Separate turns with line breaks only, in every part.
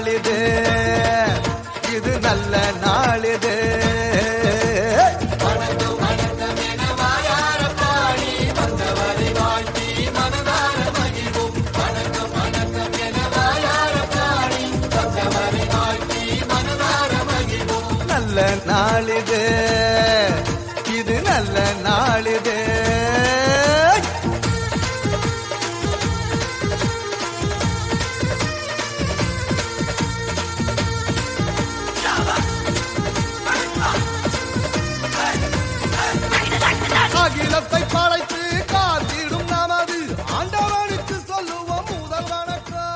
நாளிது, இது நல்ல நாளிது. நல்ல நாளிது, இது நல்ல நாளிது. அகிலத்தை படைத்து காத்திடும் நமது ஆண்டவனுக்கு சொல்லுவோம் முதல் வணக்கம்.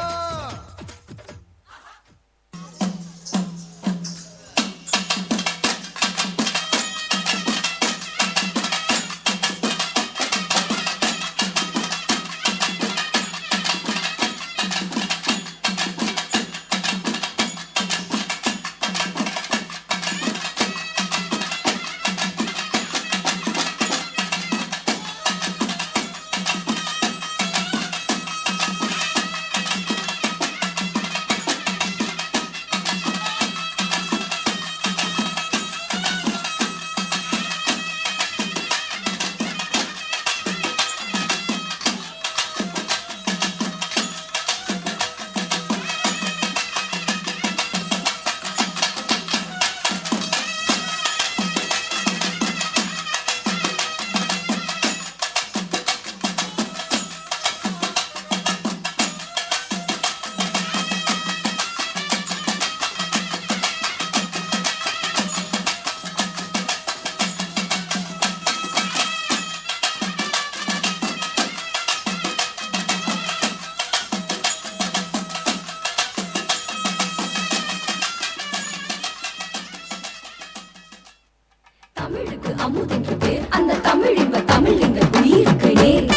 தமிழுக்கு அமுதென்று பேர், அந்த தமிழ் இன்ப தமிழ் எங்கள் உயிருக்கு நேர்.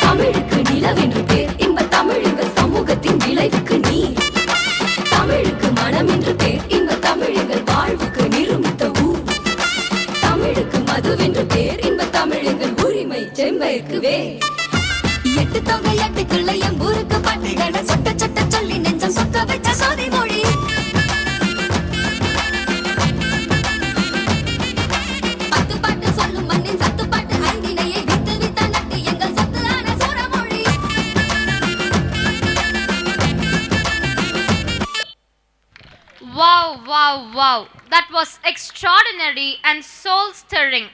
தமிழுக்கு நிலவென்று பேர், இன்ப தமிழ் எங்கள் சமூகத்தின் விளைவுக்கு நீர். தமிழுக்கு மனம் என்று பேர், இன்ப தமிழ் எங்கள் வாழ்வுக்கு நிருமித்த ஊர். தமிழுக்கு மதுவென்று பேர், இன்ப தமிழ் எங்கள் உரிமை செம்பயிற்கு வேர். எட்டு தொகை எட்டுக்குள்ள எம்பூருக்கு பண்டிகளை சொட்ட சொட்ட சொல்லி நெஞ்சம் சொக்க வச்ச சோதி மொழி.
Wow, that was extraordinary and soul-stirring.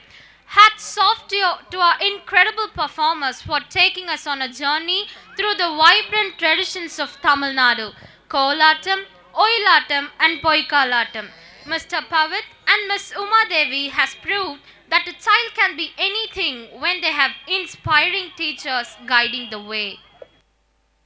Hats off to our incredible performers for taking us on a journey through the vibrant traditions of Tamil Nadu, Kolatam, Oyilatam and Poikalatam. Mr. Pavit and Miss Uma Devi has proved that a child can be anything when they have inspiring teachers guiding the way.